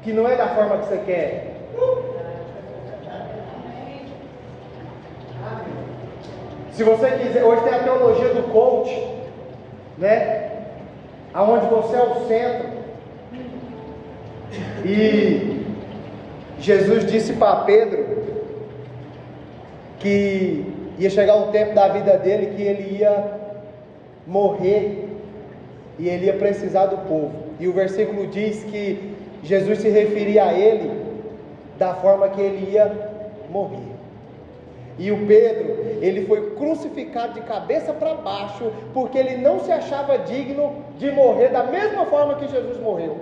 que não é da forma que você quer. Se você quiser, hoje tem a teologia do coach, né? Aonde você é o centro. E Jesus disse para Pedro que ia chegar um tempo da vida dele que ele ia morrer e ele ia precisar do povo. E o versículo diz que Jesus se referia a ele da forma que ele ia morrer. E o Pedro, ele foi crucificado de cabeça para baixo, porque ele não se achava digno de morrer da mesma forma que Jesus morreu.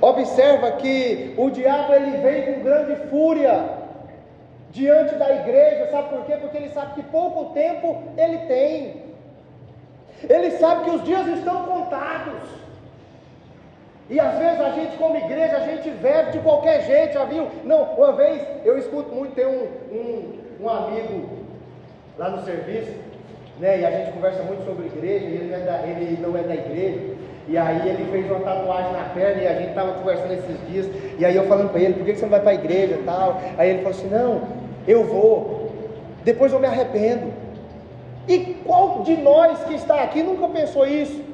Observa que o diabo ele vem com grande fúria diante da igreja, sabe por quê? Porque ele sabe que pouco tempo ele tem. Ele sabe que os dias estão contados. E às vezes a gente como igreja, a gente vive de qualquer jeito, já viu? Não, uma vez eu escuto muito, tem um amigo lá no serviço, né? E a gente conversa muito sobre igreja, e ele não é da igreja. E aí ele fez uma tatuagem na perna e a gente estava conversando esses dias. E aí eu falando para ele, por que você não vai para a igreja e tal? Aí ele falou assim, não, eu vou, depois eu me arrependo. E qual de nós que está aqui nunca pensou isso?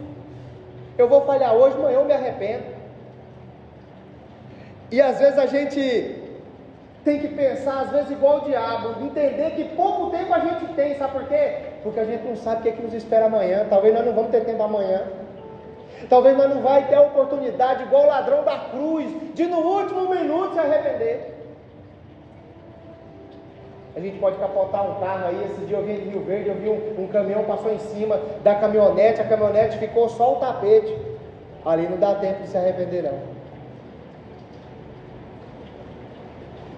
Eu vou falhar hoje, amanhã eu me arrependo. E às vezes a gente tem que pensar, às vezes igual o diabo, entender que pouco tempo a gente tem, sabe por quê? Porque a gente não sabe o que é que nos espera amanhã. Talvez nós não vamos ter tempo amanhã. Talvez nós não vai ter a oportunidade, igual o ladrão da cruz, de no último minuto se arrepender. A gente pode capotar um carro aí. Esse dia eu vim em Rio Verde, eu vi um caminhão passou em cima da caminhonete, a caminhonete ficou só o tapete. Ali não dá tempo de se arrepender não.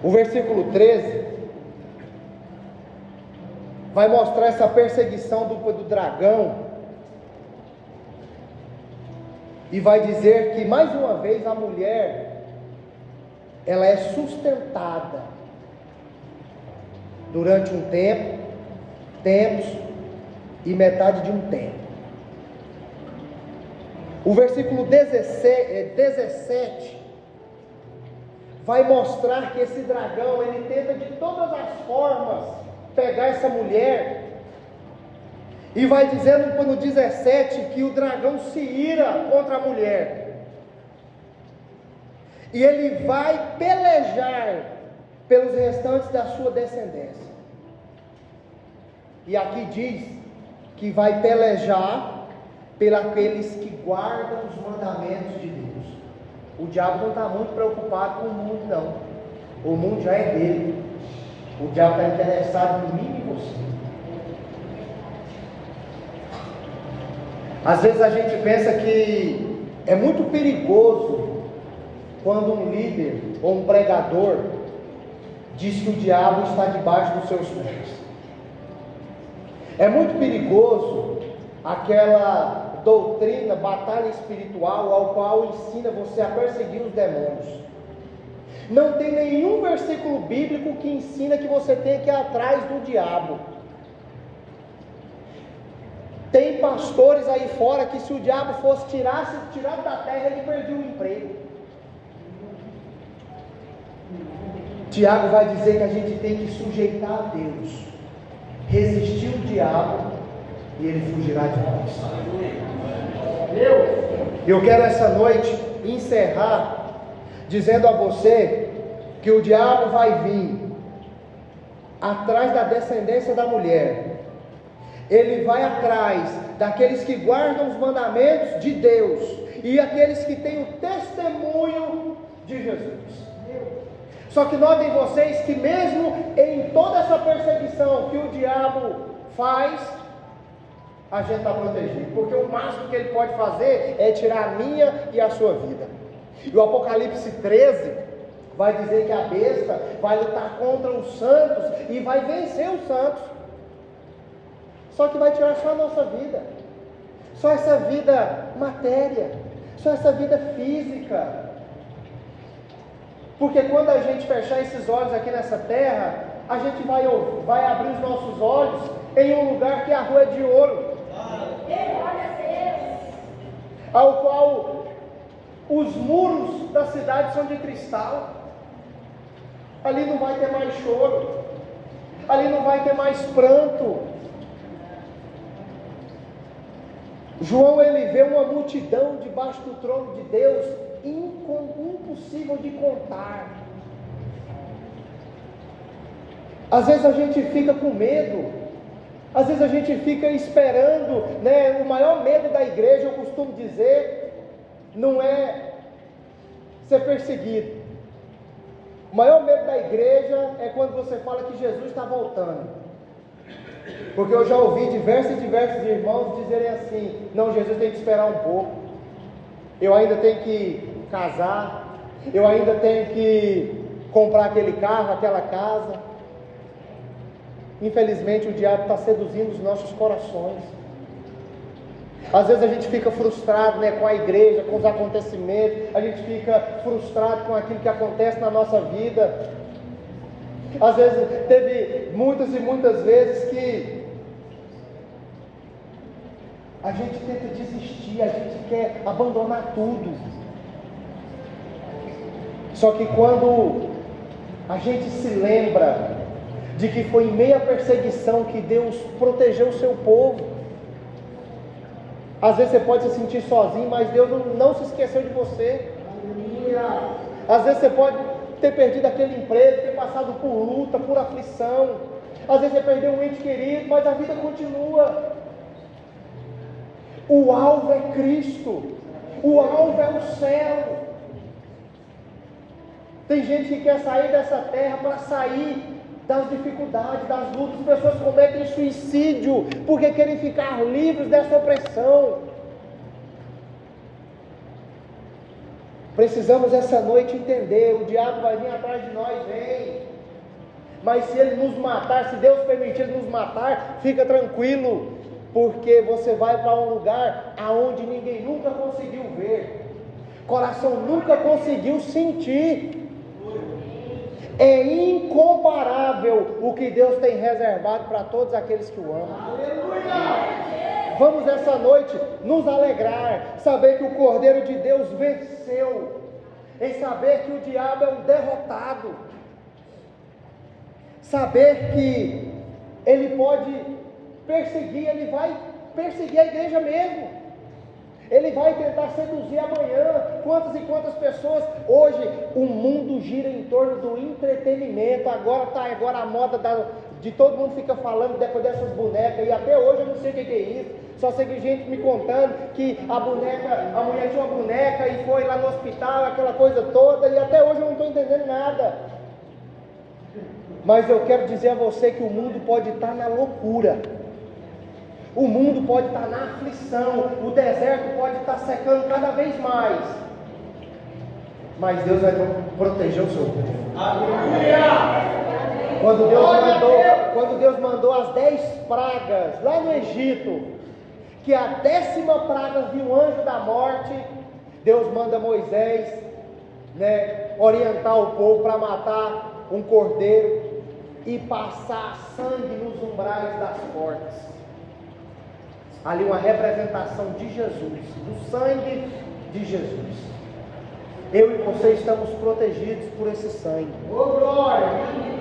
O versículo 13 vai mostrar essa perseguição do dragão. E vai dizer que mais uma vez a mulher, ela é sustentada durante um tempo, tempos e metade de um tempo. O versículo 17 vai mostrar que esse dragão, ele tenta de todas as formas pegar essa mulher. E vai dizendo no 17 que o dragão se ira contra a mulher. E ele vai pelejar pelos restantes da sua descendência. E aqui diz que vai pelejar pelos que guardam os mandamentos de Deus. O diabo não está muito preocupado com o mundo não. O mundo já é dele. O diabo está interessado em mim e você. Às vezes a gente pensa que é muito perigoso quando um líder ou um pregador diz que o diabo está debaixo dos seus pés. É muito perigoso aquela doutrina, batalha espiritual, ao qual ensina você a perseguir os demônios. Não tem nenhum versículo bíblico que ensina que você tem que ir atrás do diabo. Tem pastores aí fora que se o diabo fosse tirado da terra, ele perdia o emprego. Tiago vai dizer que a gente tem que sujeitar a Deus, resistir o diabo e ele fugirá de nós. Eu quero essa noite encerrar dizendo a você que o diabo vai vir atrás da descendência da mulher. Ele vai atrás daqueles que guardam os mandamentos de Deus e aqueles que têm o testemunho de Jesus. Só que notem vocês que mesmo em toda essa perseguição que o diabo faz, a gente está protegido, porque o máximo que ele pode fazer é tirar a minha e a sua vida. E o Apocalipse 13 vai dizer que a besta vai lutar contra os santos e vai vencer os santos. Só que vai tirar só a nossa vida, só essa vida matéria, só essa vida física. Porque quando a gente fechar esses olhos aqui nessa terra, a gente vai abrir os nossos olhos em um lugar que a rua é de ouro, ao qual os muros da cidade são de cristal. Ali não vai ter mais choro, ali não vai ter mais pranto. João, ele vê uma multidão debaixo do trono de Deus, impossível de contar. Às vezes a gente fica com medo, às vezes a gente fica esperando, né? O maior medo da igreja, eu costumo dizer, não é ser perseguido. O maior medo da igreja é quando você fala que Jesus está voltando. Porque eu já ouvi diversos irmãos dizerem assim: não, Jesus tem que esperar um pouco, eu ainda tenho que casar, eu ainda tenho que comprar aquele carro, aquela casa. Infelizmente o diabo está seduzindo os nossos corações. Às vezes a gente fica frustrado, né, com a igreja, com os acontecimentos, a gente fica frustrado com aquilo que acontece na nossa vida. Às vezes teve muitas e muitas vezes que a gente tenta desistir, a gente quer abandonar tudo. Só que quando a gente se lembra de que foi em meio à perseguição que Deus protegeu o seu povo, às vezes você pode se sentir sozinho, mas Deus não se esqueceu de você. Às vezes você pode ter perdido aquele emprego, ter passado por luta, por aflição. Às vezes você perdeu um ente querido, mas a vida continua. O alvo é Cristo, o alvo é o céu. Tem gente que quer sair dessa terra para sair das dificuldades, das lutas. As pessoas cometem suicídio porque querem ficar livres dessa opressão. Precisamos essa noite entender: o diabo vai vir atrás de nós, vem. Mas se ele nos matar, se Deus permitir ele nos matar, fica tranquilo, porque você vai para um lugar aonde ninguém nunca conseguiu ver, coração nunca conseguiu sentir. É incomparável o que Deus tem reservado para todos aqueles que o amam. Vamos essa noite nos alegrar, saber que o Cordeiro de Deus venceu, em saber que o diabo é um derrotado, saber que ele pode perseguir, ele vai perseguir a igreja mesmo. Ele vai tentar seduzir amanhã. Quantas e quantas pessoas, hoje o mundo gira em torno do entretenimento. Agora a moda de todo mundo fica falando depois dessas bonecas, e até hoje eu não sei o que é isso. Só sei que gente me contando que a mulher tinha uma boneca e foi lá no hospital, aquela coisa toda, e até hoje eu não estou entendendo nada. Mas eu quero dizer a você que o mundo pode estar na loucura, o mundo pode estar na aflição, o deserto pode estar secando cada vez mais, mas Deus vai proteger o seu povo. Aleluia! Quando Deus mandou as 10 pragas lá no Egito, que a 10ª praga viu um anjo da morte, Deus manda Moisés, orientar o povo para matar um cordeiro e passar sangue nos umbrais das portas. Ali uma representação de Jesus, do sangue de Jesus. Eu e você estamos protegidos por esse sangue.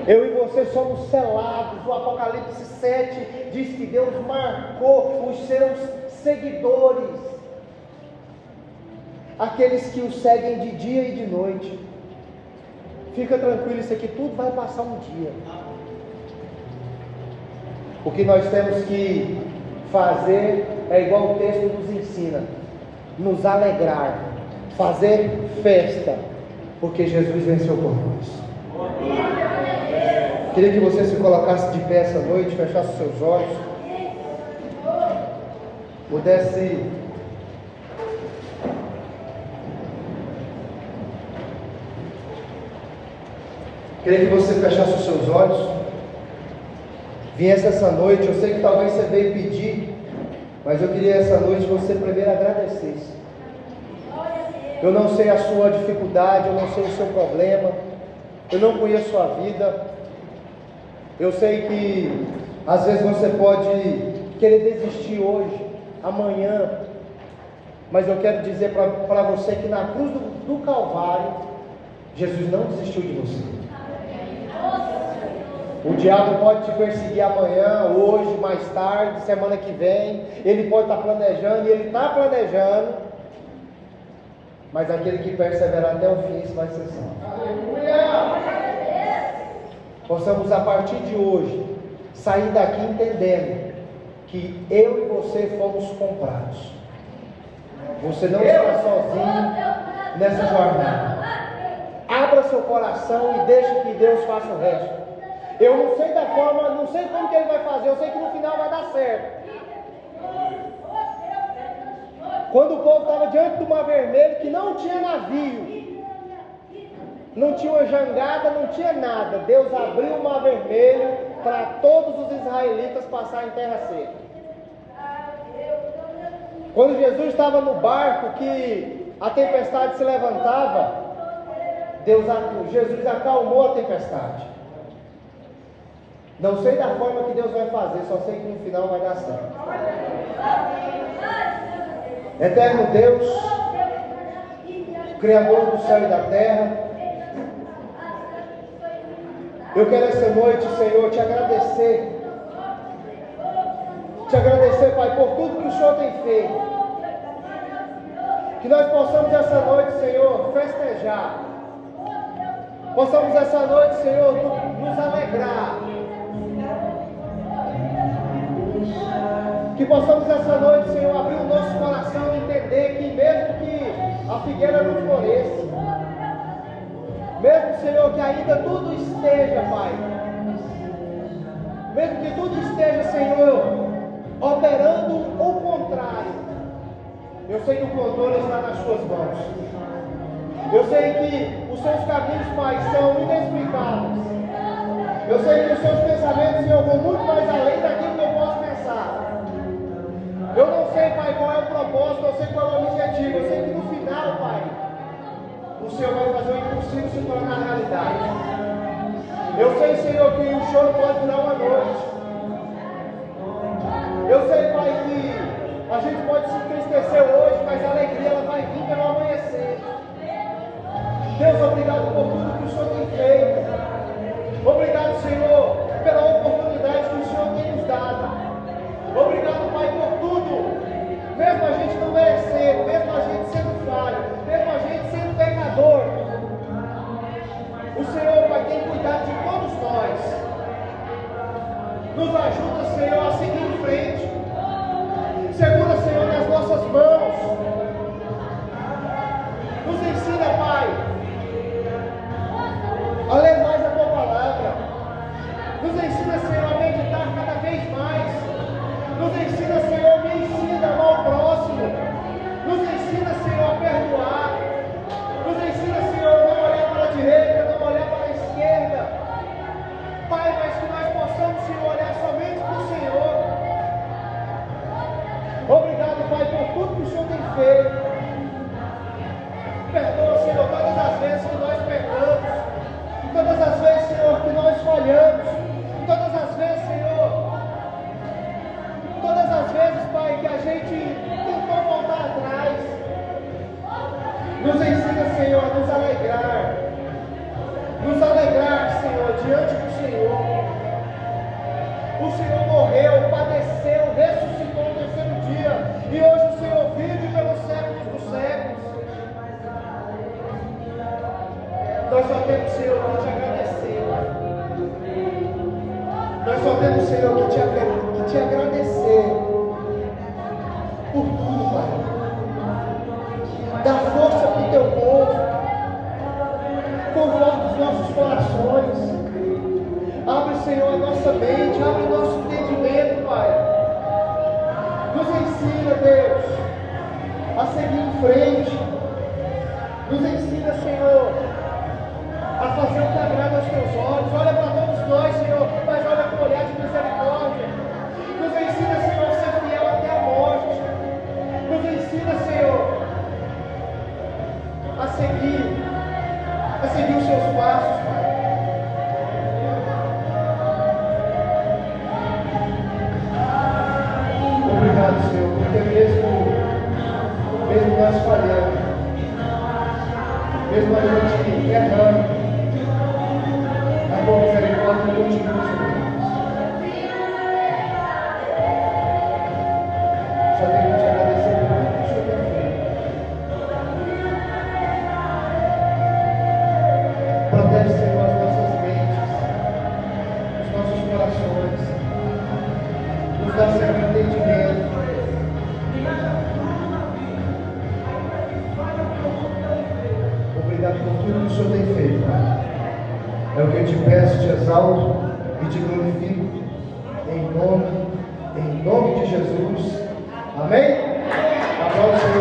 Eu e você somos selados. O Apocalipse 7 diz que Deus marcou os seus seguidores, aqueles que o seguem de dia e de noite. Fica tranquilo, isso aqui tudo vai passar um dia. O que nós temos que fazer é igual o texto nos ensina: nos alegrar, fazer festa, porque Jesus venceu por nós. Queria que você se colocasse de pé essa noite, fechasse os seus olhos, pudesse queria que você fechasse os seus olhos. viesse essa noite, eu sei que talvez você veio pedir, mas eu queria essa noite você primeiro agradecesse. Eu não sei a sua dificuldade, eu não sei o seu problema, eu não conheço a sua vida. Eu sei que às vezes você pode querer desistir hoje, amanhã, mas eu quero dizer para você que na cruz do Calvário, Jesus não desistiu de você. O diabo pode te perseguir amanhã, hoje, mais tarde, semana que vem. Ele pode estar planejando, e ele está planejando. Mas aquele que perseverar até o fim, isso vai ser salvo. Possamos a partir de hoje sair daqui entendendo que eu e você fomos comprados. Você não está sozinho nessa jornada. Abra seu coração e deixe que Deus faça o resto. Eu não sei da forma, não sei como que Ele vai fazer, eu sei que no final vai dar certo. Quando o povo estava diante do Mar Vermelho, que não tinha navio, não tinha uma jangada, não tinha nada, Deus abriu o Mar Vermelho para todos os israelitas passarem em terra seca. Quando Jesus estava no barco, que a tempestade se levantava, Jesus acalmou a tempestade. Não sei da forma que Deus vai fazer, só sei que no final vai dar certo. Eterno Deus, Criador do céu e da terra, eu quero essa noite, Senhor, te agradecer. Te agradecer, Pai, por tudo que o Senhor tem feito. Que nós possamos essa noite, Senhor, festejar. Possamos essa noite, Senhor, nos alegrar. Que possamos essa noite, Senhor, abrir o nosso coração e entender que mesmo que a figueira não floresça, mesmo, Senhor, que ainda tudo esteja, Pai, mesmo que tudo esteja, Senhor, operando o contrário, eu sei que o controle está nas suas mãos. Eu sei que os seus caminhos, Pai, são inexplicáveis. Eu sei que os seus pensamentos, Senhor, vão muito mais além daquilo que eu posso pensar. Eu não sei, Pai, qual é o propósito, eu sei qual é o objetivo. Eu sei que no final, Pai, o Senhor vai fazer o impossível se tornar realidade. Eu sei, Senhor, que o choro pode durar uma noite. Eu sei, Pai, que a gente pode se entristecer hoje, mas a alegria ela vai vir pelo amanhecer. Deus, obrigado por tudo que o Senhor tem feito. Obrigado, Senhor, pela oportunidade que o Senhor tem nos dado. Obrigado, Pai, por tudo. Mesmo a gente não merecendo, mesmo a gente sendo falho, mesmo a gente sendo pecador, o Senhor, Pai, tem cuidado de todos nós. Nos ajuda, Senhor, a seguir em frente. Segura, Senhor, nas nossas mãos. Nos ensina, Pai, a ler mais a Tua palavra. Nos ensina, Senhor, a meditar cada vez mais. Nos ensina, Senhor, me ensina a amar o próximo. Nos ensina, Senhor, a perdoar. Nos ensina, Senhor, a não olhar para a direita, não olhar para a esquerda. Pai, mas que nós possamos, Senhor, olhar somente para o Senhor. Obrigado, Pai, por tudo que o Senhor tem feito. Perdoa, Senhor, todas as vezes que nós pecamos. Todas as vezes, Senhor, que nós falhamos. Todas as vezes, Senhor. Todas as vezes, Pai, que a gente tentou voltar atrás. Nos ensina, Senhor, a nos alegrar. Nos alegrar, Senhor, diante do Senhor. O Senhor morreu, padeceu, ressuscitou no terceiro dia. E hoje o Senhor vive pelos séculos dos séculos. Nós só temos, Senhor, que te agradecer. Nós só temos, Senhor, que te agradecer por tudo, Pai. Dá força para o teu povo. Conforta os nossos corações. Abre, Senhor, a nossa mente. Abre o nosso entendimento, Pai. Nos ensina, Deus, a seguir em frente. Nos ensina, Senhor, a fazer o que agrada aos teus olhos. Olha para todos nós, Senhor, mas olha com um olhar de misericórdia. É o que eu te peço, te exalto e te glorifico. Em nome de Jesus. Amém? Aplausos.